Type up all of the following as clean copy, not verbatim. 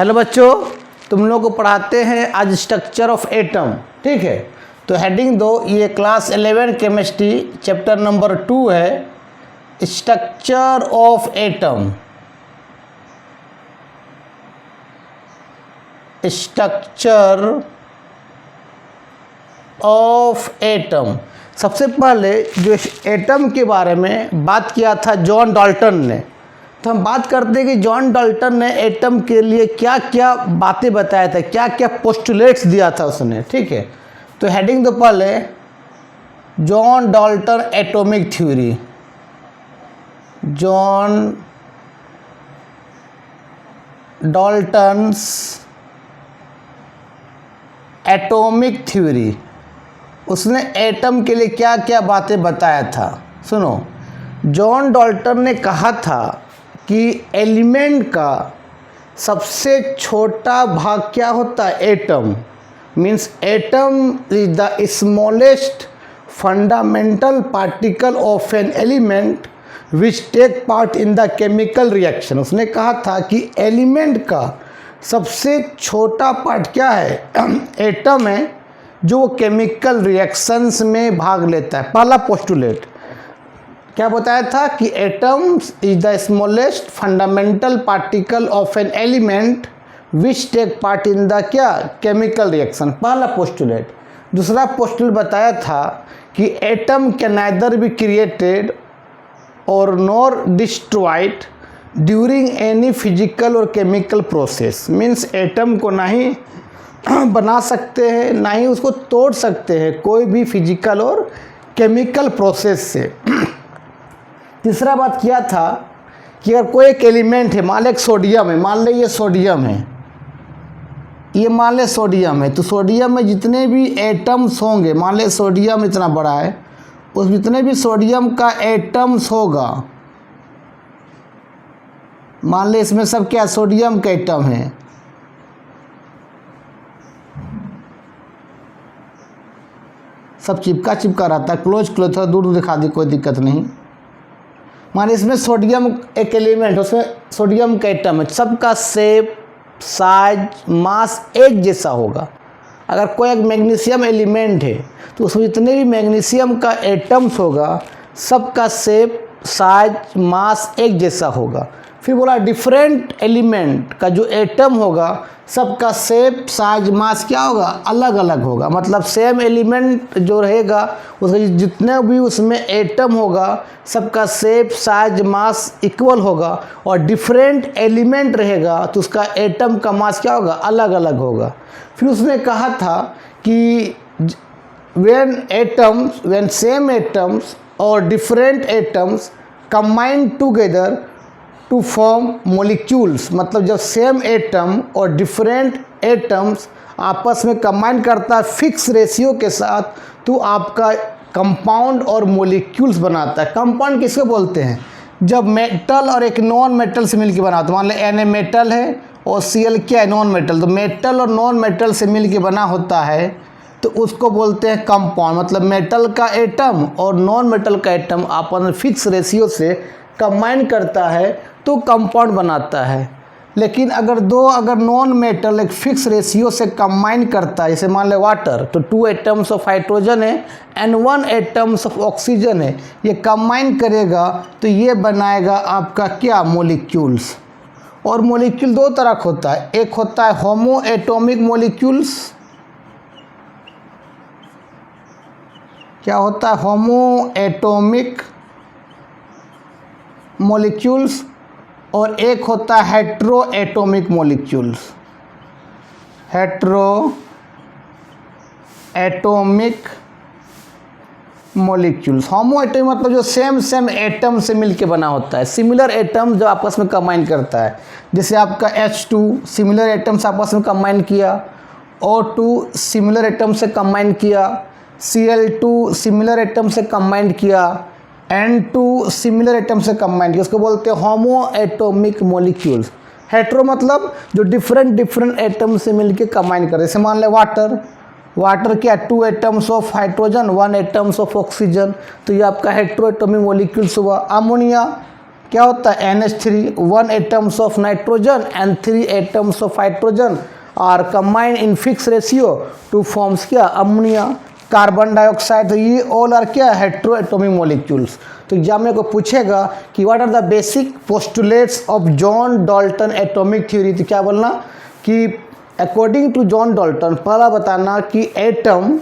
Hello बच्चों, तुम लोग को पढ़ाते हैं आज स्ट्रक्चर ऑफ एटम। ठीक है, तो हेडिंग दो, ये क्लास 11 केमिस्ट्री चैप्टर नंबर 2 है, structure of atom. Structure of atom. सबसे पहले जो एटम के बारे में बात किया था जॉन डाल्टन ने, तो हम बात करते हैं कि जॉन डाल्टन ने एटम के लिए क्या क्या बातें बताया था, क्या क्या पोस्टुलेट्स दिया था उसने। ठीक है, तो हेडिंग तो पहले John Dalton atomic theory. John Dalton's atomic theory, उसने एटम के लिए क्या क्या बातें बताया था। सुनो, जॉन डाल्टन ने कहा था कि एलिमेंट का सबसे छोटा भाग क्या होता है, atom. Means atom is the smallest fundamental particle of an element which take part in the chemical reaction. उसने कहा था कि एलिमेंट का सबसे छोटा पार्ट क्या है, एटम है, जो केमिकल रिएक्शंस में भाग लेता है। पहला पोस्टुलेट क्या बताया था कि atoms is the smallest fundamental particle of an element which take part in the क्या, केमिकल रिएक्शन। पहला पोस्टुलेट। दूसरा पोस्टुलेट बताया था कि atom can neither be created or nor destroyed during any physical or chemical process. Means atom को ना ही बना सकते हैं, ना ही उसको तोड़ सकते हैं कोई भी फिजिकल और केमिकल प्रोसेस से। तीसरा बात किया था कि अगर कोई एक एलिमेंट है, मान ले एक सोडियम है, मान ले ये सोडियम है, ये मान ले सोडियम है, तो सोडियम में जितने भी एटम्स होंगे, मान ले सोडियम इतना बड़ा है, उस जितने भी सोडियम का एटम्स होगा, मान ले इसमें सब क्या सोडियम का एटम है, सब चिपका चिपका रहता है, क्लोज थोड़ा दूर दूर दिखा दी, कोई दिक्कत नहीं। मान इसमें सोडियम एक एलिमेंट है, उसमें सोडियम का एटम है, सबका शेप, साइज, मास एक जैसा होगा। अगर कोई एक मैग्नीशियम एलिमेंट है तो उसमें जितने भी मैग्नीशियम का एटम्स होगा, सबका शेप, साइज, मास एक जैसा होगा। फिर बोला डिफरेंट एलिमेंट का जो एटम होगा, सबका शेप, साइज, मास क्या होगा, अलग अलग होगा। मतलब सेम एलिमेंट जो रहेगा, उसके जितने भी उसमें एटम होगा, सबका शेप, साइज, मास इक्वल होगा। और डिफरेंट एलिमेंट रहेगा तो उसका एटम का मास क्या होगा, अलग अलग होगा। फिर उसने कहा था कि when same atoms or different atoms combine together to form molecules, मतलब जब सेम एटम और डिफरेंट एटम्स आपस में कंबाइन करता है फिक्स रेशियो के साथ, तो आपका कंपाउंड और मोलिक्यूल्स बनाता है। कंपाउंड किसको बोलते हैं, जब मेटल और एक नॉन मेटल से मिलकर बना, तो मान लें Na मेटल है और Cl क्या है, नॉन मेटल, तो मेटल और नॉन मेटल से मिलकर बना होता है, तो उसको बोलते हैं कंपाउंड। मतलब मेटल का एटम और नॉन मेटल का एटम आपस में फिक्स रेशियो से कंबाइन करता है तो कंपाउंड बनाता है। लेकिन अगर नॉन मेटल एक फिक्स रेशियो से कंबाइन करता है, जैसे मान ले वाटर, तो 2 एटम्स ऑफ हाइड्रोजन है एंड 1 एटम्स ऑफ ऑक्सीजन है, ये कंबाइन करेगा तो ये बनाएगा आपका क्या, मोलिक्यूल्स। और मोलिक्यूल दो तरह का होता है, एक होता है होमो एटॉमिक मोलिक्यूल्स। क्या होता है, होमो एटॉमिक मोलिक्यूल्स, और एक होता है hetero atomic molecules. Hetero atomic molecules. होमो एटॉमिक मतलब जो सेम एटम से मिलके बना होता है, सिमिलर एटम जो आपस में कंबाइन करता है। जैसे आपका H2 सिमिलर एटम से आपस में कंबाइन किया, O2 सिमिलर एटम से कंबाइन किया, Cl2 सिमिलर एटम से कंबाइन किया, N2 सिमिलर एटम से कंबाइन किया, उसको बोलते हैं होमो एटॉमिक मोलिक्यूल्स। हेट्रो मतलब जो डिफरेंट एटम से मिलके कंबाइन करे। जैसे मान ले वाटर क्या, 2 atoms of hydrogen, 1 atoms of oxygen, तो ये आपका हेट्रो एटॉमिक मोलिक्यूल्स हुआ। अमोनिया क्या होता है NH3, 1 atoms of nitrogen and 3 atoms of hydrogen are combined in fix ratio to forms क्या अमोनिया, कार्बन डाइऑक्साइड। तो ये ऑल आर क्या हेट्रो एटॉमिक मॉलिक्यूल्स। तो एग्जाम में को पूछेगा कि what are the basic postulates of John Dalton atomic theory. तो क्या बोलना कि अकॉर्डिंग टू जॉन डाल्टन पहला बताना कि atom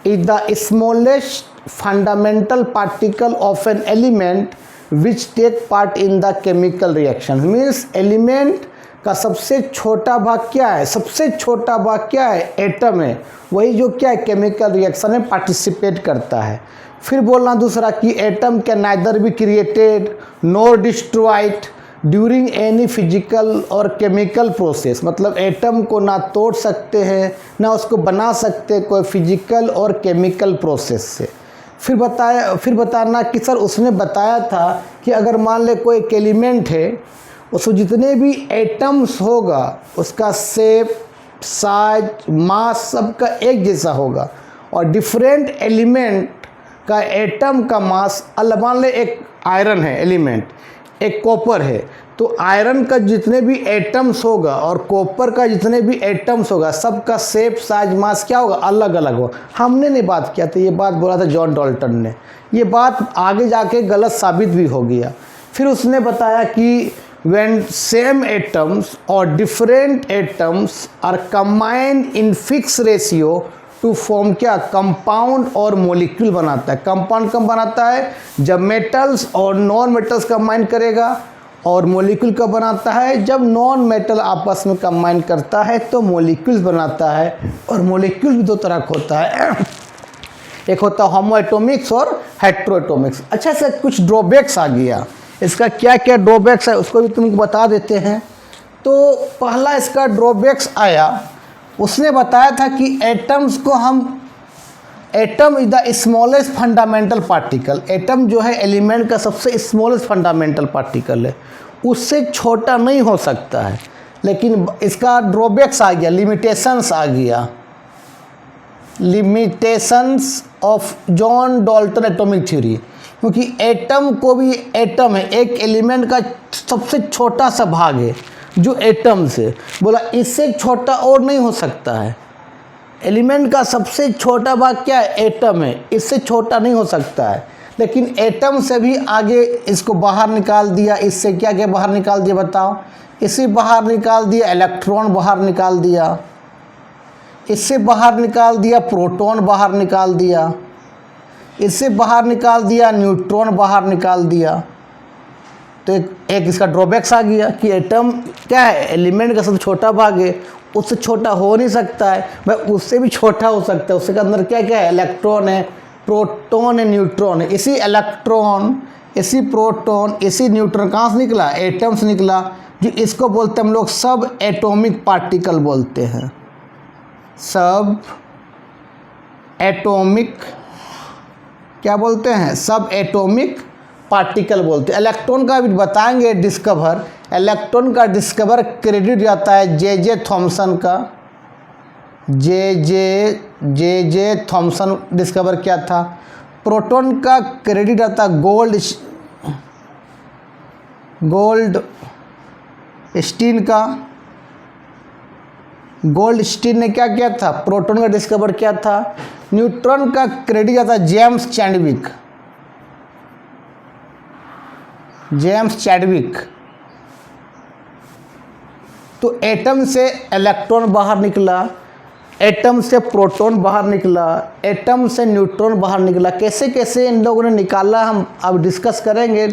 is the smallest fundamental particle of an element which take part in the chemical reaction. Means element का सबसे छोटा भाग क्या है, सबसे छोटा भाग क्या है, एटम है, वही जो क्या है केमिकल रिएक्शन में पार्टिसिपेट करता है। फिर बोलना दूसरा कि atom can neither be created nor destroyed during any physical or chemical process. मतलब एटम को ना तोड़ सकते हैं ना उसको बना सकते कोई फिजिकल और केमिकल प्रोसेस से। फिर बताना कि सर उसने बताया था कि अगर मान ले कोई एक एलिमेंट है उसमें जितने भी एटम्स होगा उसका शेप, साइज, मास सबका एक जैसा होगा और डिफरेंट एलिमेंट का एटम का मास अलग। मान ले एक आयरन है एलिमेंट, एक कॉपर है, तो आयरन का जितने भी एटम्स होगा और कॉपर का जितने भी एटम्स होगा सबका शेप, साइज, मास क्या होगा अलग अलग होगा। हमने नहीं बात किया था, ये बात बोला था जॉन डाल्टन ने। ये बात आगे जाके गलत साबित भी हो गया। फिर उसने बताया कि when same atoms or different atoms are combined in fixed ratio to form क्या कंपाउंड और मॉलिक्यूल बनाता है। कंपाउंड कब बनाता है, जब मेटल्स और नॉन मेटल्स कंबाइन करेगा, और मॉलिक्यूल कब बनाता है, जब नॉन मेटल आपस में कंबाइन करता है तो मॉलिक्यूल्स बनाता है। और मॉलिक्यूल भी दो तरह का होता है, एक होता है होमो एटॉमिक्स और हेट्रो एटॉमिक्स। अच्छा से कुछ ड्रॉबैक्स आ गया, इसका क्या क्या ड्रॉबैक्स है उसको भी तुमको बता देते हैं। तो पहला इसका ड्रॉबैक्स आया, उसने बताया था कि एटम्स को हम, atom is the smallest fundamental particle. Atom जो है एलिमेंट का सबसे स्मॉलेस्ट फंडामेंटल पार्टिकल है, उससे छोटा नहीं हो सकता है। लेकिन इसका ड्रॉबैक्स आ गया, लिमिटेशंस आ गया, limitations of John Dalton atomic theory. क्योंकि एटम को भी एटम है, एक एलिमेंट का सबसे छोटा सा भाग है जो एटम से, बोला इससे छोटा और नहीं हो सकता है। एलिमेंट का सबसे छोटा भाग क्या है, एटम है, इससे छोटा नहीं हो सकता है। लेकिन एटम से भी आगे इसको बाहर निकाल दिया। इससे क्या क्या बाहर निकाल दिया बताओ, इसे बाहर निकाल दिया, इलेक्ट्रॉन बाहर निकाल दिया, इससे बाहर निकाल दिया, प्रोटॉन बाहर निकाल दिया, इससे बाहर निकाल दिया, न्यूट्रॉन बाहर निकाल दिया। तो एक इसका ड्रॉबैक्स आ गया कि एटम क्या है, एलिमेंट का सबसे छोटा भाग है, उससे छोटा हो नहीं सकता है। भाई उससे भी छोटा हो सकता है, उसके अंदर क्या क्या है, इलेक्ट्रॉन है, प्रोटॉन है, न्यूट्रॉन है। इसी इलेक्ट्रॉन, इसी प्रोटॉन, इसी न्यूट्रॉन कहाँ से निकला, एटम से निकला। जो इसको बोलते हैं हम लोग सब एटॉमिक पार्टिकल बोलते हैं, सब एटॉमिक क्या बोलते हैं, सब एटॉमिक पार्टिकल बोलते हैं। इलेक्ट्रॉन का भी बताएंगे डिस्कवर, इलेक्ट्रॉन का डिस्कवर क्रेडिट जाता है जे थॉमसन का। जे थॉमसन डिस्कवर किया था। प्रोटॉन का क्रेडिट आता गोल्ड स्टीन का। गोल्ड स्टीन ने क्या किया था, प्रोटॉन का डिस्कवर किया था। न्यूट्रॉन का क्रेडिट आता जेम्स चैडविक, जेम्स चैडविक। तो एटम से इलेक्ट्रॉन बाहर निकला, एटम से प्रोटॉन बाहर निकला, एटम से न्यूट्रॉन बाहर निकला। कैसे कैसे इन लोगों ने निकाला हम अब डिस्कस करेंगे।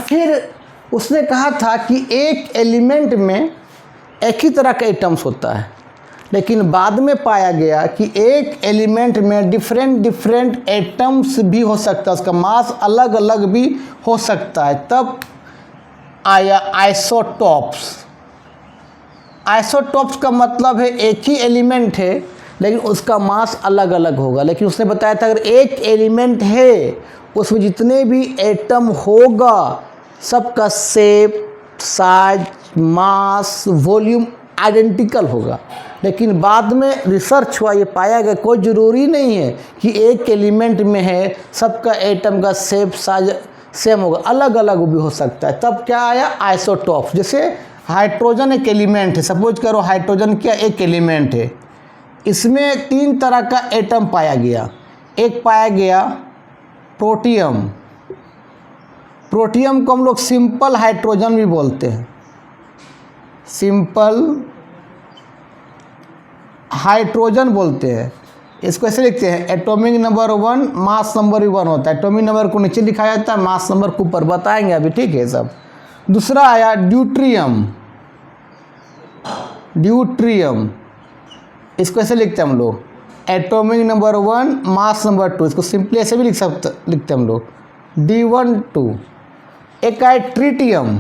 फिर उसने कहा था कि एक एलिमेंट में एक ही तरह का एटम्स होता है, लेकिन बाद में पाया गया कि एक एलिमेंट में डिफरेंट एटम्स भी हो सकता है, उसका मास अलग अलग भी हो सकता है। तब आया आइसोटॉप्स। आइसोटॉप्स का मतलब है एक ही एलिमेंट है लेकिन उसका मास अलग अलग होगा। लेकिन उसने बताया था अगर एक एलिमेंट है उसमें जितने भी एटम होगा सबका शेप, साइज, मास, वॉल्यूम आइडेंटिकल होगा। लेकिन बाद में रिसर्च हुआ, ये पाया गया कोई ज़रूरी नहीं है कि एक एलिमेंट में है सबका एटम का शेप, सेम होगा, अलग अलग भी हो सकता है। तब क्या आया, आइसोटॉप। जैसे हाइड्रोजन एक एलिमेंट है, सपोज करो हाइड्रोजन क्या एक एलिमेंट है, इसमें 3 तरह का एटम पाया गया। एक पाया गया प्रोटियम, प्रोटियम को हम लोग सिंपल हाइड्रोजन भी बोलते हैं, सिंपल हाइड्रोजन बोलते हैं। इसको ऐसे लिखते हैं, एटॉमिक नंबर 1, मास नंबर भी 1 होता है। एटॉमिक नंबर को नीचे लिखा जाता है, मास नंबर को ऊपर, बताएंगे अभी, ठीक है सब। दूसरा आया ड्यूट्रियम, ड्यूट्रियम इसको ऐसे लिखते हैं हम लोग, एटॉमिक नंबर 1, मास नंबर 2। इसको सिंपली ऐसे भी लिखते हैं हम लोग, D12। एक आया ट्रिटियम,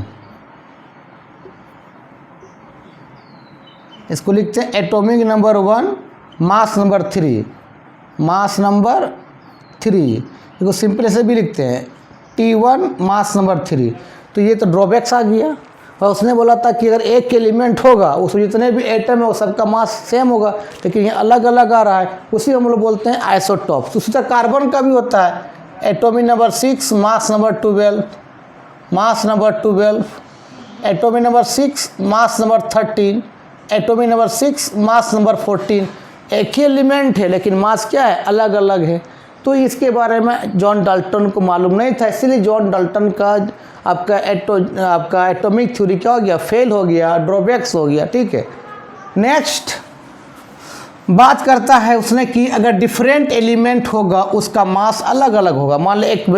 इसको लिखते हैं atomic number 1, mass number 3, mass number 3। इसको सिंपल ऐसे भी लिखते हैं T1, मास नंबर 3। तो ये तो ड्रॉबैक्स आ गया। और उसने बोला था कि अगर एक एलिमेंट होगा उसमें जितने भी एटम है वो सबका मास सेम होगा, लेकिन ये अलग अलग आ रहा है, उसी हम लोग बोलते हैं आइसोटॉप। उसी तरह कार्बन का भी होता है, atomic number 6, mass number 12, mass number 12, atomic number 6, mass number 13, atomic number 6, mass number 14। एक ही एलिमेंट है लेकिन मास क्या है, अलग अलग है। तो इसके बारे में जॉन डाल्टन को मालूम नहीं था, इसीलिए जॉन डाल्टन का आपका एटॉमिक थ्योरी क्या हो गया, फेल हो गया, ड्रॉबैक्स हो गया, ठीक है। नेक्स्ट बात करता है उसने कि अगर डिफरेंट एलिमेंट होगा उसका मास अलग अलग होगा। मान लो एक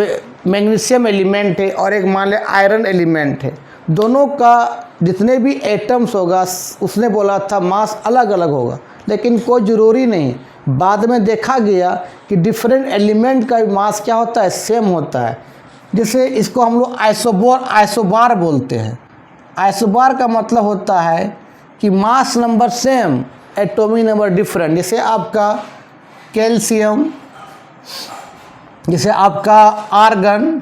मैग्नीशियम एलिमेंट है और एक मान लो आयरन एलिमेंट है, दोनों का जितने भी एटम्स होगा उसने बोला था मास अलग अलग होगा, लेकिन कोई ज़रूरी नहीं। बाद में देखा गया कि डिफरेंट एलिमेंट का मास क्या होता है, सेम होता है। जैसे इसको हम लोग आइसोबार बोलते हैं। आइसोबार का मतलब होता है कि mass number same, atomic number different. जैसे आपका कैल्शियम, जैसे आपका आर्गन,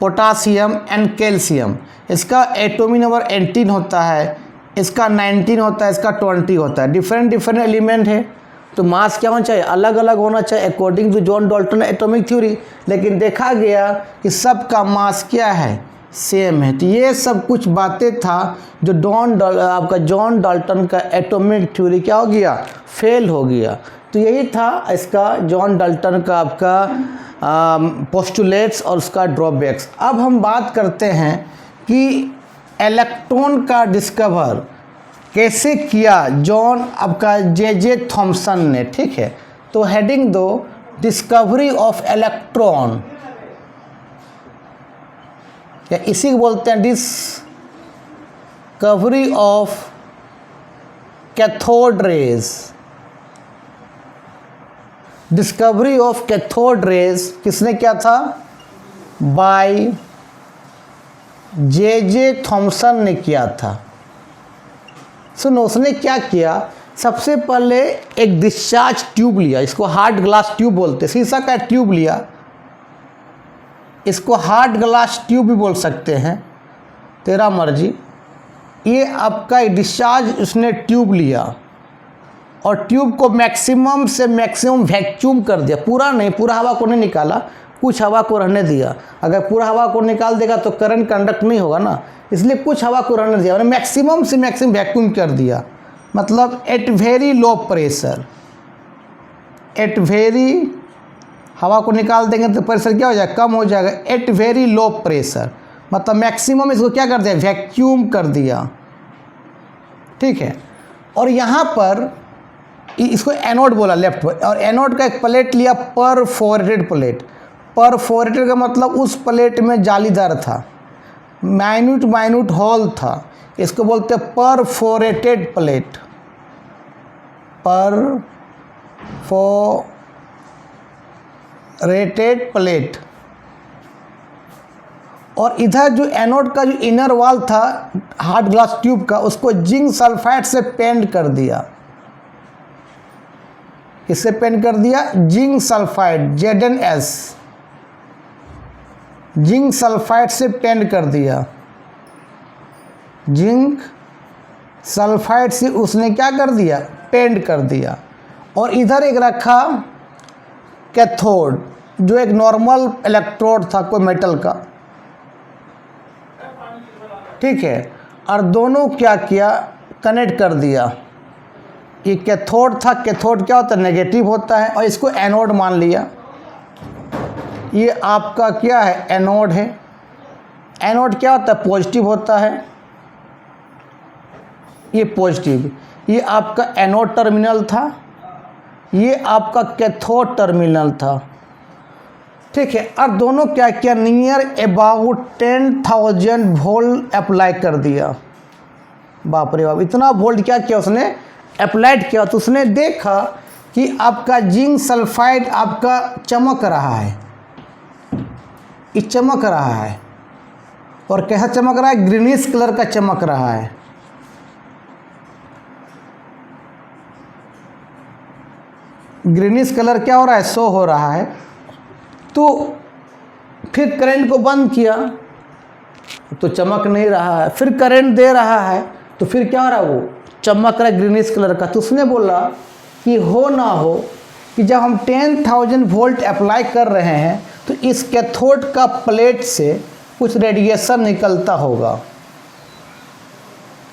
पोटासियम एंड कैल्शियम, इसका एटॉमिक नंबर 18 होता है, इसका 19 होता है, इसका 20 होता है। डिफरेंट डिफरेंट एलिमेंट है तो मास क्या होना चाहिए, अलग अलग होना चाहिए according to John Dalton atomic theory. लेकिन देखा गया कि सबका मास क्या है, सेम है। तो ये सब कुछ बातें था जो जॉन डाल्टन का एटॉमिक थ्योरी क्या हो गया, फेल हो गया। तो यही था इसका जॉन डाल्टन का आपका पोस्टुलेट्स और उसका ड्रॉबैक्स। अब हम बात करते हैं कि इलेक्ट्रॉन का डिस्कवर कैसे किया जॉन आपका जे थॉमसन ने, ठीक है। तो हेडिंग दो, डिस्कवरी ऑफ इलेक्ट्रॉन, या इसी को बोलते हैं discovery of cathode rays. Discovery of cathode rays किसने किया था, बाय जे थॉमसन ने किया था। सुनो उसने क्या किया, सबसे पहले एक डिस्चार्ज ट्यूब लिया, इसको हार्ड ग्लास ट्यूब बोलते हैं, शीशा का ट्यूब लिया, इसको हार्ड ग्लास ट्यूब भी बोल सकते हैं, तेरा मर्जी। ये आपका डिस्चार्ज उसने ट्यूब लिया और ट्यूब को मैक्सिमम से मैक्सिमम वैक्यूम कर दिया, पूरा नहीं, पूरा हवा को नहीं निकाला, कुछ हवा को रहने दिया। अगर पूरा हवा को निकाल देगा तो करंट कंडक्ट नहीं होगा ना, इसलिए कुछ हवा को रहने दिया, मैंने मैक्सिमम से मैक्सिमम वैक्यूम कर दिया। मतलब at very low pressure, at very, हवा को निकाल देंगे तो प्रेशर क्या हो जाएगा, कम हो जाएगा। एट वेरी लो प्रेशर मतलब मैक्सिमम इसको क्या कर दिया, वैक्यूम कर दिया, ठीक है। और यहाँ पर इसको एनोड बोला लेफ्ट पर, और एनोड का एक प्लेट लिया, परफोरेटेड प्लेट। परफोरेटेड का मतलब उस प्लेट में जालीदार था, माइन्यूट होल था, इसको बोलते हैं परफोरेटेड प्लेट, परफोरेटेड प्लेट। और इधर जो एनोड का जो इनर वॉल था हार्ड ग्लास ट्यूब का, उसको जिंक सल्फाइड से पेंट कर दिया। किससे पेंट कर दिया, zinc sulphide, ZnS, zinc sulphide से पेंट कर दिया। जिंक सल्फाइड से उसने क्या कर दिया, पेंट कर दिया। और इधर एक रखा कैथोड, जो एक नॉर्मल इलेक्ट्रोड था कोई मेटल का, ठीक है, और दोनों क्या किया, कनेक्ट कर दिया। ये कैथोड था, कैथोड क्या होता है, नेगेटिव होता है, और इसको एनोड मान लिया। ये आपका क्या है, एनोड है। एनोड क्या होता है, पॉजिटिव होता है, ये पॉजिटिव। ये आपका एनोड टर्मिनल था, ये आपका कैथोड टर्मिनल था, ठीक है। और दोनों क्या किया, नियर अबाउट 10,000 वोल्ट अप्लाई कर दिया। बाप रे बाप, इतना वोल्ट क्या किया उसने, अप्लाइड किया। तो उसने देखा कि आपका जिंक सल्फाइड आपका चमक रहा है, ये चमक रहा है। और कैसा चमक रहा है, ग्रीनिश कलर का चमक रहा है। ग्रीनिश कलर क्या हो रहा है, शो हो रहा है। तो फिर करंट को बंद किया तो चमक नहीं रहा है, फिर करंट दे रहा है तो फिर क्या हो रहा है, वो चमक रहा है ग्रीनिश कलर का। तो उसने बोला कि हो ना हो कि जब हम 10,000 वोल्ट अप्लाई कर रहे हैं तो इस कैथोड का प्लेट से कुछ रेडिएशन निकलता होगा,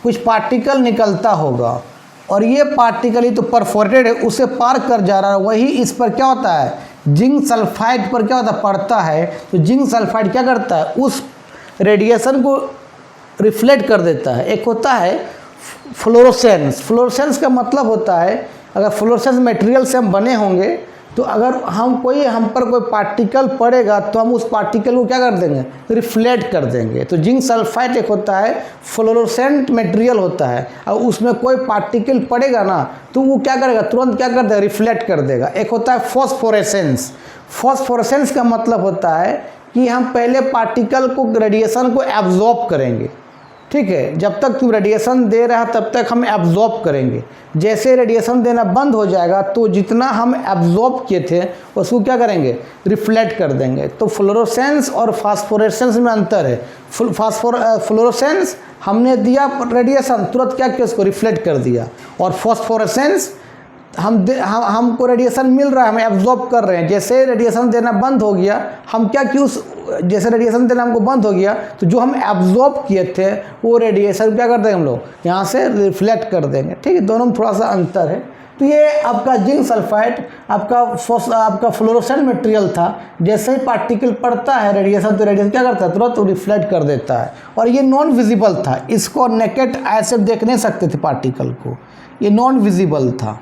कुछ पार्टिकल निकलता होगा, और ये पार्टिकल ही तो परफोरेटेड है, उसे पार कर जा रहा है। वही इस पर क्या होता है, जिंक सल्फाइड पर क्या होता है, पड़ता है। तो जिंक सल्फाइड क्या करता है, उस रेडिएशन को रिफ्लेक्ट कर देता है। एक होता है फ्लोरोसेंस। फ्लोरोसेंस का मतलब होता है, अगर फ्लोरोसेंस मटेरियल से हम बने होंगे तो अगर हम पर कोई पार्टिकल पड़ेगा तो हम उस पार्टिकल को क्या कर देंगे, रिफ्लेक्ट कर देंगे। तो जिंक सल्फाइड एक होता है फ्लोरोसेंट मटेरियल होता है, और उसमें कोई पार्टिकल पड़ेगा ना तो वो क्या करेगा, तुरंत क्या कर देगा, रिफ्लेक्ट कर देगा। एक होता है फॉस्फोरेसेंस। फॉस्फोरेसेंस का मतलब होता है कि हम पहले पार्टिकल को, रेडिएशन को एब्जॉर्ब करेंगे, ठीक है। जब तक तुम रेडिएशन दे रहा है तब तक हम एब्जॉर्ब करेंगे। जैसे रेडिएशन देना बंद हो जाएगा तो जितना हम एब्जॉर्ब किए थे उसको क्या करेंगे, रिफ्लेक्ट कर देंगे। तो फ्लोरोसेंस और फास्फोरेसेंस में अंतर है। फ्लोरोसेंस हमने दिया रेडिएशन, तुरंत क्या किया, उसको रिफ्लेक्ट कर दिया। और फॉस्फोरेसेंस हमको रेडिएशन मिल रहा है, हम एब्जॉर्ब कर रहे हैं। जैसे रेडिएशन देना बंद हो गया, हम क्या किए, जैसे रेडिएशन देना हमको बंद हो गया तो जो हम एब्जॉर्ब किए थे वो रेडिएशन क्या कर देंगे, हम लोग यहाँ से रिफ्लेक्ट कर देंगे, ठीक है। दोनों में थोड़ा सा अंतर है। तो ये आपका जिंक सल्फाइड आपका फ्लोरोसेंट मटेरियल था। जैसे ही पार्टिकल पड़ता है रेडिएशन, तो रेडिएशन क्या करता है, तुरंत रिफ्लेक्ट कर देता है। और ये नॉन विजिबल था, इसको नेकेड आई से देख नहीं सकते थे पार्टिकल को, ये नॉन विजिबल था,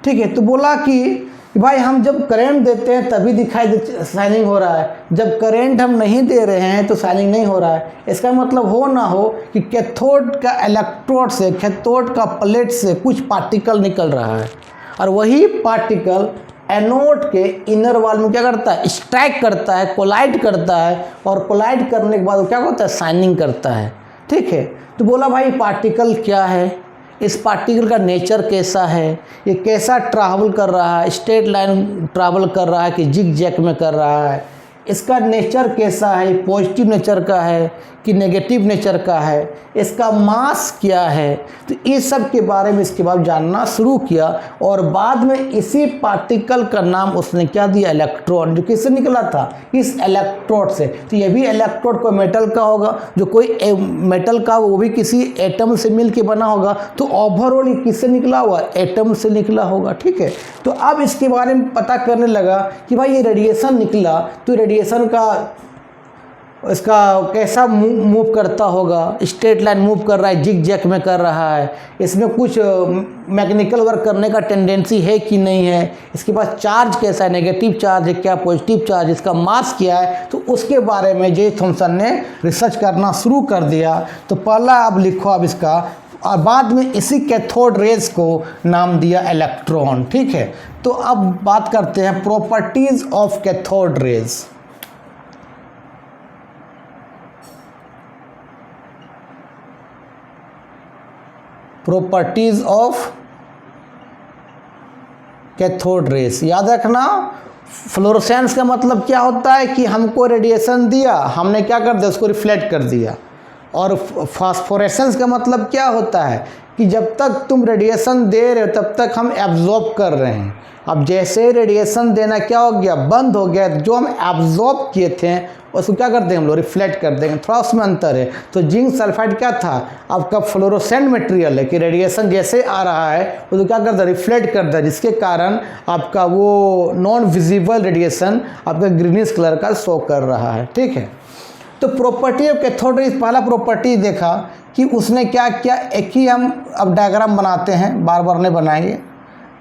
ठीक है। तो बोला कि भाई हम जब करंट देते हैं तभी दिखाई दे शाइनिंग हो रहा है, जब करंट हम नहीं दे रहे हैं तो शाइनिंग नहीं हो रहा है। इसका मतलब हो ना हो कि कैथोड का इलेक्ट्रोड से, कैथोड का प्लेट से कुछ पार्टिकल निकल रहा है, और वही पार्टिकल एनोड के इनर वॉल में क्या करता है, स्ट्राइक करता है, कोलाइड करता है, और कोलाइड करने के बाद वो क्या होता है, शाइनिंग करता है, ठीक है। तो बोला भाई पार्टिकल क्या है, इस पार्टिकल का नेचर कैसा है, ये कैसा ट्रैवल कर रहा है, स्ट्रेट लाइन ट्रैवल कर रहा है कि जिग जैग में कर रहा है, इसका नेचर कैसा है, पॉजिटिव नेचर का है कि नेगेटिव नेचर का है, इसका मास क्या है। तो इस सब के बारे में इसके बाद जानना शुरू किया। और बाद में इसी पार्टिकल का नाम उसने क्या दिया, इलेक्ट्रॉन, जो किससे निकला था, इस इलेक्ट्रोड से। तो ये भी इलेक्ट्रोड कोई मेटल का होगा, जो कोई मेटल का वो भी किसी एटम से मिल के बना होगा। तो ओवरऑल ये किससे निकला हुआ, एटम से निकला होगा, ठीक है। तो अब इसके बारे में पता करने लगा कि भाई ये रेडिएशन निकला, तो रेडिएशन का इसका कैसा मूव करता होगा, स्ट्रेट लाइन मूव कर रहा है, जिग जैग में कर रहा है, इसमें कुछ मैकेनिकल वर्क करने का टेंडेंसी है कि नहीं है, इसके पास चार्ज कैसा है, नेगेटिव चार्ज है क्या, पॉजिटिव चार्ज, इसका मास क्या है। तो उसके बारे में जे थॉमसन ने रिसर्च करना शुरू कर दिया। तो पहला अब लिखो अब इसका, और बाद में इसी कैथोड रेज को नाम दिया इलेक्ट्रॉन, ठीक है। तो अब बात करते हैं properties of cathode rays. Properties of cathode rays याद रखना। फ्लोरोसेंस का मतलब क्या होता है कि हमको रेडिएशन दिया, हमने क्या कर दिया, उसको रिफ्लेक्ट कर दिया। और फास्फोरेसेंस का मतलब क्या होता है कि जब तक तुम रेडिएशन दे रहे हो तब तक हम एब्जॉर्ब कर रहे हैं। अब जैसे ही रेडिएशन देना क्या हो गया, बंद हो गया, जो हम एब्जॉर्ब किए थे उसको क्या करते हैं हम लोग, रिफ्लेक्ट कर देंगे। थोड़ा उसमें अंतर है। तो जिंक सल्फाइड क्या था, आपका फ्लोरोसेंट मटेरियल है कि रेडिएशन जैसे आ रहा है उसको क्या करता है, रिफ्लेक्ट करता है, जिसके कारण आपका वो नॉन विजिबल रेडिएशन आपका ग्रीनिश कलर का शो कर रहा है। ठीक है, तो प्रॉपर्टी ऑफ कैथोड रेज, पहला प्रॉपर्टी देखा कि उसने क्या किया। एक ही हम अब डायग्राम बनाते हैं, बार बार नहीं बनाएंगे।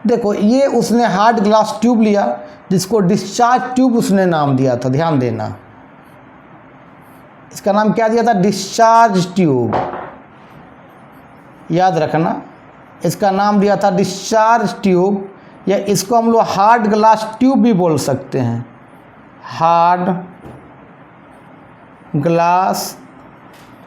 देखो ये उसने हार्ड ग्लास ट्यूब लिया जिसको डिस्चार्ज ट्यूब उसने नाम दिया था, ध्यान देना। इसका नाम क्या दिया था, डिस्चार्ज ट्यूब, याद रखना। इसका नाम दिया था डिस्चार्ज ट्यूब, या इसको हम लोग हार्ड ग्लास ट्यूब भी बोल सकते हैं, हार्ड ग्लास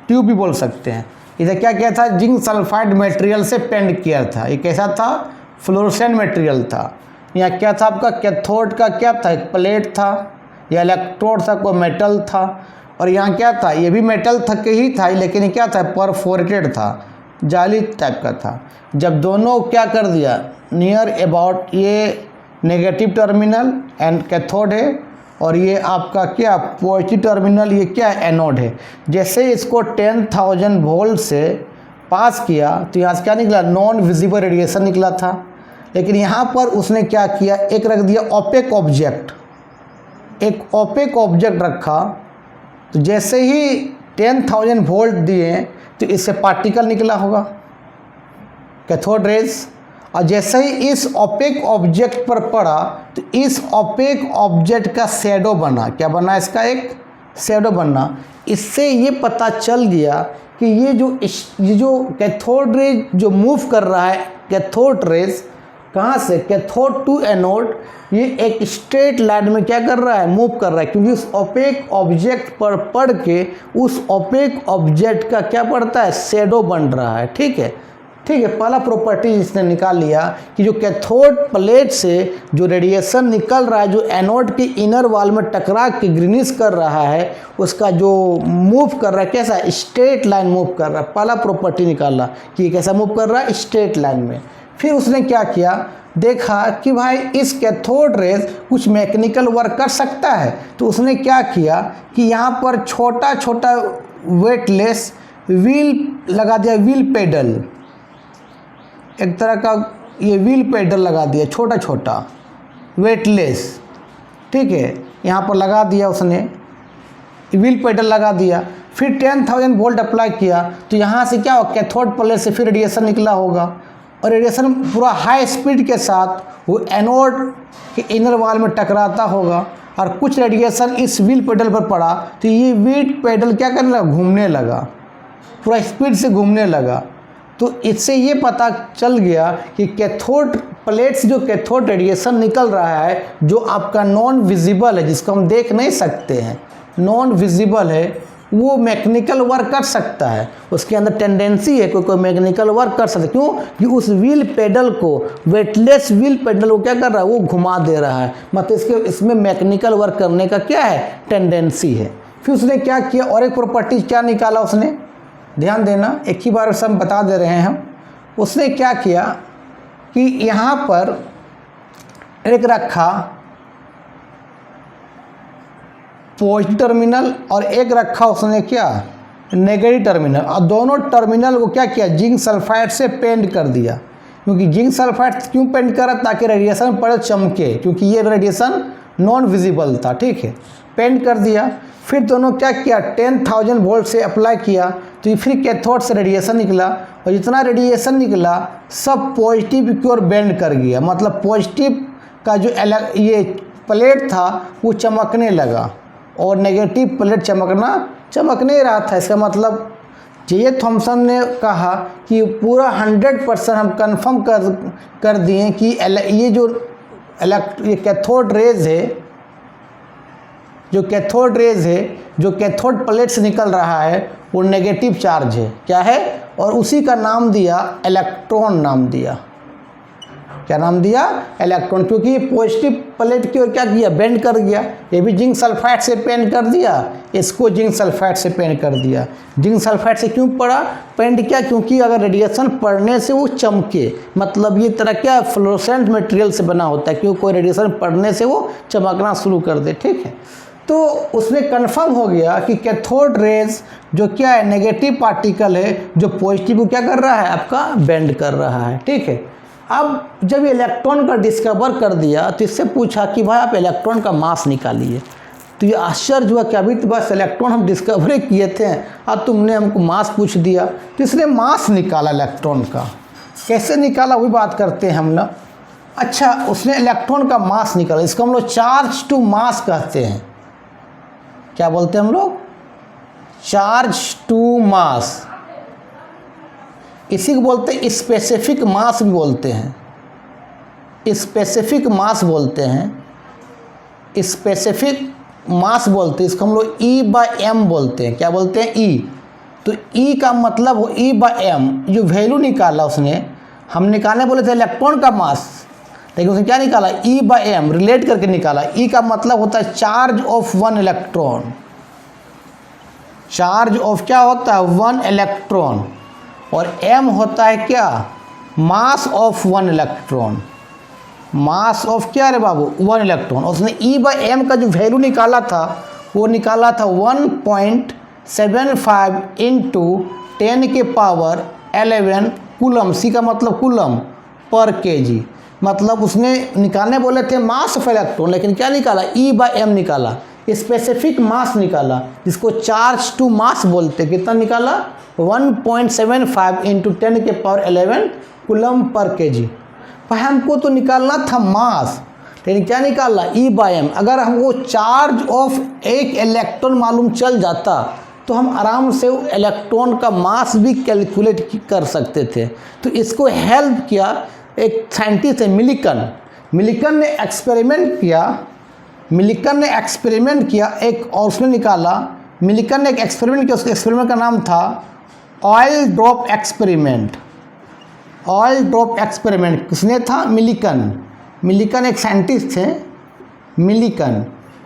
ट्यूब भी बोल सकते हैं। इसे क्या किया था, जिंक सल्फाइड मटेरियल से पेंट किया था। ये कैसा था, फ्लोरोसेंट मटेरियल था। यहाँ क्या था आपका, कैथोड का क्या था, एक प्लेट था या इलेक्ट्रोड था, कोई मेटल था। और यहाँ क्या था, ये भी मेटल था के ही था, लेकिन ये क्या था, परफोरेटेड था, जाली टाइप का था। जब दोनों क्या कर दिया, नियर अबाउट, ये नेगेटिव टर्मिनल एंड कैथोड है और ये आपका क्या पॉजिटिव टर्मिनल, ये क्या एनोड है। जैसे इसको 10,000 वोल्ट से पास किया तो यहाँ से क्या निकला, नॉन विजिबल रेडिएशन निकला था। लेकिन यहाँ पर उसने क्या किया, एक रख दिया ओपेक ऑब्जेक्ट, एक ओपेक ऑब्जेक्ट रखा। तो जैसे ही 10,000 वोल्ट दिए तो इससे पार्टिकल निकला होगा, कैथोड रेज। और जैसे ही इस ओपेक ऑब्जेक्ट पर पड़ा तो इस ओपेक ऑब्जेक्ट का शैडो बना, क्या बना, इसका एक शैडो बना। इससे ये पता चल गया कि ये जो कैथोड रेज जो मूव कर रहा है, कैथोड रेज कहाँ से, कैथोड टू एनोड, ये एक स्ट्रेट लाइन में क्या कर रहा है, मूव कर रहा है, क्योंकि उस ओपेक ऑब्जेक्ट पर पड़ के उस ओपेक ऑब्जेक्ट का क्या पड़ता है, शैडो बन रहा है। ठीक है, ठीक है। पहला प्रॉपर्टी इसने निकाल लिया कि जो कैथोड प्लेट से जो रेडिएशन निकल रहा है, जो एनोड के इनर वॉल में टकरा के ग्रीनिश कर रहा है, उसका जो मूव कर रहा है कैसा, स्ट्रेट लाइन मूव कर रहा है। पहला प्रॉपर्टी निकाला कि ये कैसा मूव कर रहा है, स्ट्रेट लाइन में। फिर उसने क्या किया, देखा कि भाई इस कैथोड रेज कुछ मैकेनिकल वर्क कर सकता है। तो उसने क्या किया कि यहाँ पर छोटा छोटा वेटलेस व्हील लगा दिया, व्हील पेडल, एक तरह का ये व्हील पेडल लगा दिया, छोटा छोटा वेटलेस। ठीक है, यहाँ पर लगा दिया उसने, व्हील पेडल लगा दिया। फिर 10,000 वोल्ट अप्लाई किया तो यहाँ से क्या हो, कैथोड प्लेट से फिर रेडिएशन निकला होगा, और रेडिएशन पूरा हाई स्पीड के साथ वो एनोड के इनर वॉल में टकराता होगा, और कुछ रेडिएशन इस व्हील पेडल पर पड़ा तो ये व्हील पेडल क्या करने लगा, घूमने लगा, पूरा स्पीड से घूमने लगा। तो इससे ये पता चल गया कि कैथोड प्लेट से जो कैथोड रेडिएशन निकल रहा है, जो आपका नॉन विजिबल है, जिसको हम देख नहीं सकते हैं, नॉन विजिबल है, वो मैकेनिकल वर्क कर सकता है। उसके अंदर टेंडेंसी है कोई मैकेनिकल वर्क कर सकता है। क्यों, कि उस व्हील पेडल को, वेटलेस व्हील पेडल को क्या कर रहा है, वो घुमा दे रहा है, मतलब इसमें मैकेनिकल वर्क करने का क्या है, टेंडेंसी है। फिर उसने क्या किया, और एक प्रॉपर्टी क्या निकाला उसने, ध्यान देना, एक ही बार सब बता दे रहे हैं हम। उसने क्या किया कि यहाँ पर एक रखा पॉजिटिव टर्मिनल और एक रखा उसने क्या, नेगेटिव टर्मिनल, और दोनों टर्मिनल को क्या किया, जिंक सल्फाइड से पेंट कर दिया। क्योंकि जिंक सल्फाइड क्यों पेंट करा, ताकि रेडिएशन पड़े चमके, क्योंकि ये रेडिएशन नॉन विजिबल था। ठीक है, पेंट कर दिया। फिर दोनों क्या किया, 10,000 वोल्ट से अप्लाई किया तो ये फिर कैथोड से रेडिएशन निकला, और जितना रेडिएशन निकला सब पॉजिटिव की ओर बेंड कर गया। मतलब पॉजिटिव का जो ये प्लेट था वो चमकने लगा, और नेगेटिव प्लेट चमक नहीं रहा था। इसका मतलब जे थॉमसन ने कहा कि पूरा 100% हम कंफर्म कर दिए कि ये कैथोड रेज है, जो कैथोड प्लेट से निकल रहा है वो नेगेटिव चार्ज है, क्या है, और उसी का नाम दिया इलेक्ट्रॉन नाम दिया। क्या नाम दिया, इलेक्ट्रॉन, क्योंकि ये पॉजिटिव प्लेट की ओर क्या किया, बेंड कर गया। ये भी जिंक सल्फाइड से पेंट कर दिया, इसको जिंक सल्फाइड से पेंट कर दिया। जिंक सल्फाइड से क्यों पड़ा पेंट किया, क्योंकि अगर रेडिएशन पड़ने से वो चमके, मतलब ये तरह क्या फ्लोरोसेंट मटेरियल से बना होता है, क्योंकि कोई रेडिएशन पड़ने से वो चमकना शुरू कर दे। ठीक है, तो उसने कंफर्म हो गया कि कैथोड रेज जो क्या है, नेगेटिव पार्टिकल है, जो पॉजिटिव को क्या कर रहा है, आपका बेंड कर रहा है। ठीक है, अब जब ये इलेक्ट्रॉन का डिस्कवर कर दिया तो इससे पूछा कि भाई आप इलेक्ट्रॉन का मास निकालिए। तो ये आश्चर्य हुआ कि अभी तो बस इलेक्ट्रॉन हम डिस्कवर किए थे और तुमने हमको मास पूछ दिया। तो इसने मास निकाला इलेक्ट्रॉन का। कैसे निकाला वही बात करते हैं हम लोग। अच्छा, उसने इलेक्ट्रॉन का मास निकाला, इसको हम लोग चार्ज टू मास कहते हैं। क्या बोलते हैं हम लोग, चार्ज टू मास। इसी को बोलते हैं स्पेसिफिक मास भी बोलते हैं, स्पेसिफिक मास बोलते हैं, स्पेसिफिक मास बोलते हैं। इसको हम लोग E/m बोलते हैं। क्या बोलते हैं, E। तो E का मतलब हो E/m, जो वैल्यू निकाला उसने, हम निकालने बोले थे इलेक्ट्रॉन का मास, लेकिन उसने क्या निकाला, E/m रिलेट करके निकाला। E का मतलब होता है charge of one electron. Charge of क्या होता है, वन इलेक्ट्रॉन, और m होता है क्या, mass of one electron. Mass of क्या रे बाबू, वन इलेक्ट्रॉन। उसने E/m का जो वैल्यू निकाला था वो निकाला था 1.75 इंटू 10 के पावर 11 कूलम। सी का मतलब कूलम पर केजी। मतलब उसने निकालने बोले थे मास ऑफ इलेक्ट्रॉन, लेकिन क्या निकाला, E/m निकाला, स्पेसिफिक मास निकाला, जिसको चार्ज टू मास बोलते। कितना निकाला, 1.75 इंटू 10 के पावर 11 कूलम पर केजी। भाई हमको तो निकालना था मास, लेकिन क्या निकाला, E/m। अगर हमको चार्ज ऑफ एक इलेक्ट्रॉन मालूम चल जाता तो हम आराम से इलेक्ट्रॉन का मास भी कैलकुलेट कर सकते थे। तो इसको हेल्प किया एक साइंटिस्ट है मिलिकन। मिलिकन ने एक्सपेरिमेंट किया एक, और उसने निकाला, मिलिकन ने एक एक्सपेरिमेंट किया, उसके एक्सपेरिमेंट का नाम था oil drop experiment. Oil drop experiment किसने था, मिलिकन एक साइंटिस्ट थे मिलिकन।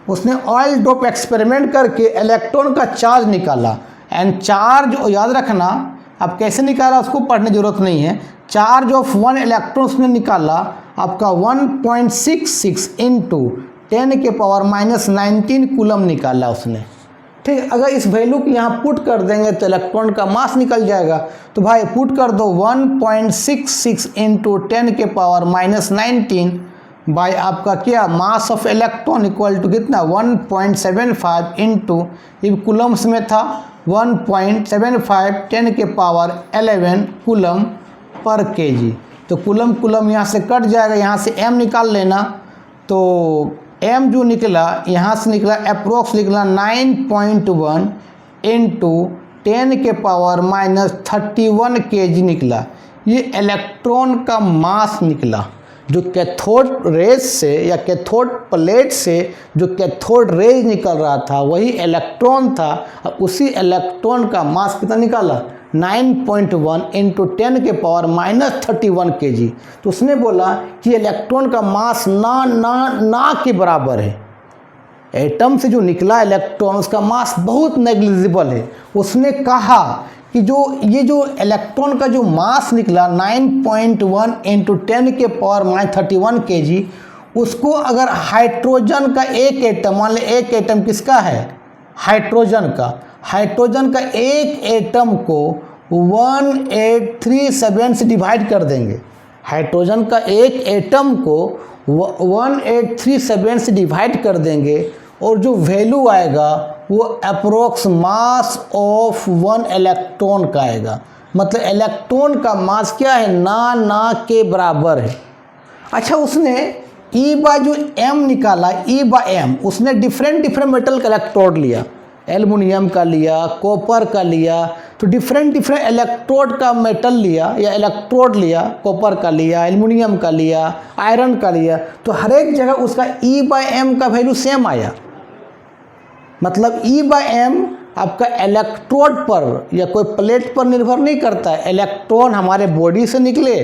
उसने ऑयल ड्रॉप एक्सपेरिमेंट करके इलेक्ट्रॉन का चार्ज निकाला। एंड चार्ज, याद रखना, अब कैसे निकाला उसको पढ़ने की जरूरत नहीं है। चार्ज ऑफ वन इलेक्ट्रॉन उसने निकाला आपका 1.66 इंटू 10 के पावर -19 कूलम निकाला उसने। ठीक, अगर इस वैल्यू को यहाँ पुट कर देंगे तो इलेक्ट्रॉन का मास निकल जाएगा। तो भाई पुट कर दो 1.66 इंटू 10 के पावर -19 बाय आपका क्या, mass of electron equal to कितना, 1.75 इंटू, ये कूलम्स में था, 1.75 10 के पावर 11 कूलम पर केजी। तो कूलम यहाँ से कट जाएगा, यहाँ से m निकाल लेना। तो m जो निकला यहाँ से निकला अप्रोक्स निकला 9.1 इंटू 10 के पावर -31 केजी निकला। ये इलेक्ट्रॉन का मास निकला, जो कैथोड रेज से या कैथोड प्लेट से जो कैथोड रेज निकल रहा था वही इलेक्ट्रॉन था। और उसी इलेक्ट्रॉन का मास कितना निकाला, 9.1 इंटू 10 के पावर -31 केजी। तो उसने बोला कि इलेक्ट्रॉन का मास ना के बराबर है। एटम से जो निकला इलेक्ट्रॉन उसका मास बहुत नेग्लिजिबल है। उसने कहा कि ये जो इलेक्ट्रॉन का जो मास निकला 9.1 इंटू 10 के पावर -31 केजी, उसको अगर हाइड्रोजन का एक एटम, मान लें एक एटम किसका है, हाइड्रोजन का एक एटम को 1837 से डिवाइड कर देंगे। हाइड्रोजन का एक एटम को 1837 से डिवाइड कर देंगे और जो वैल्यू आएगा वो approx mass of one electron का आएगा। मतलब इलेक्ट्रॉन का मास क्या है, ना के बराबर है। अच्छा, उसने E/m निकाला, E/m उसने डिफरेंट मेटल का इलेक्ट्रोड लिया, एल्युमिनियम का लिया, कॉपर का लिया। तो डिफरेंट इलेक्ट्रोड का मेटल लिया या इलेक्ट्रोड लिया, कॉपर का लिया, एल्युमिनियम का लिया, आयरन का लिया। तो हर एक जगह उसका E/m का वैल्यू सेम आया। मतलब E/m आपका इलेक्ट्रोड पर या कोई प्लेट पर निर्भर नहीं करता है। इलेक्ट्रॉन हमारे बॉडी से निकले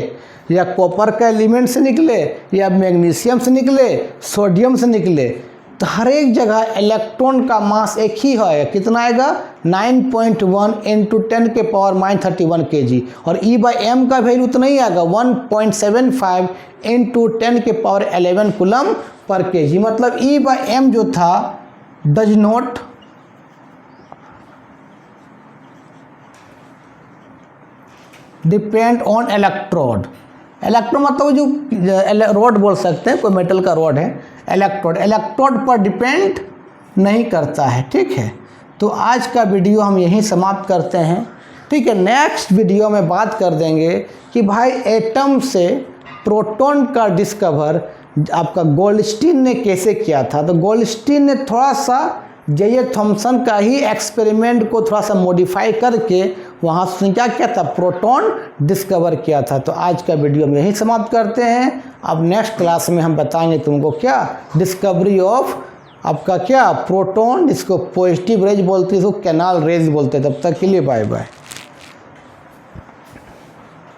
या कॉपर का एलिमेंट से निकले या मैग्नीशियम से निकले, सोडियम से निकले, तो हर एक जगह इलेक्ट्रॉन का मास एक ही है। कितना आएगा? 9.1 × 10⁻³ kg। और E/m का वैल्यू उतना ही आएगा 1.75 × 10⁻11 कूलम पर kg। मतलब E/m जो था does not depend on electrode. Electrode मतलब जो रॉड बोल सकते हैं, कोई मेटल का रॉड है। इलेक्ट्रोड पर डिपेंड नहीं करता है। ठीक है, तो आज का वीडियो हम यहीं समाप्त करते हैं। ठीक है, नेक्स्ट वीडियो में बात कर देंगे कि भाई एटम से प्रोटॉन का डिस्कवर आपका गोल्डस्टीन ने कैसे किया था। तो गोल्डस्टीन ने थोड़ा सा जे थॉमसन का ही एक्सपेरिमेंट को थोड़ा सा मॉडिफाई करके वहाँ से क्या किया था, प्रोटॉन डिस्कवर किया था। तो आज का वीडियो में यही समाप्त करते हैं। अब नेक्स्ट क्लास में हम बताएंगे तुमको क्या डिस्कवरी ऑफ आपका क्या प्रोटॉन, जिसको पॉजिटिव रेज बोलते हैं, इसको कैनाल रेज बोलते हैं। तब तक के लिए बाय बाय।